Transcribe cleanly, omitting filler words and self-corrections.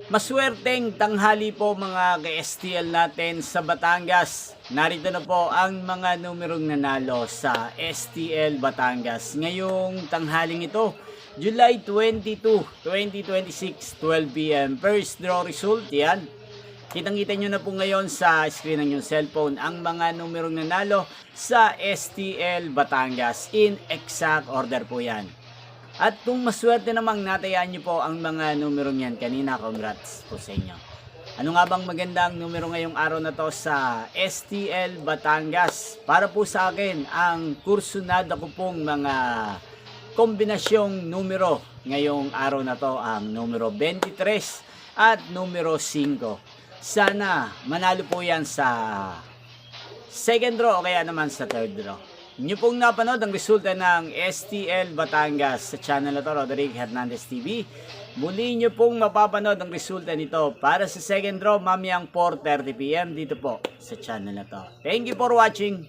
Maswerteng tanghali po mga ka-STL natin sa Batangas. Narito na po ang mga numerong nanalo sa STL Batangas. Ngayong tanghaling ito, July 22, 2026, 12 p.m. First draw result, yan. Kitang-kita nyo na po ngayon sa screen ng yung cellphone ang mga numerong nanalo sa STL Batangas. In exact order po yan. At kung maswerte namang natayaan nyo po ang mga numerong yan kanina, congrats po sa inyo. Ano nga bang magandang numero ngayong araw na to sa STL Batangas? Para po sa akin, ang kursunada ko pong mga kombinasyong numero ngayong araw na to ang numero 23 at numero 5. Sana manalo po yan sa second draw o kaya naman sa third draw. Inyo pong napanood ang resulta ng STL Batangas sa channel na to, Roderick Hernandez TV. Muli nyo pong mapapanood ang resulta nito para sa second draw mamayang 4:30 p.m. dito po sa channel na to. Thank you for watching.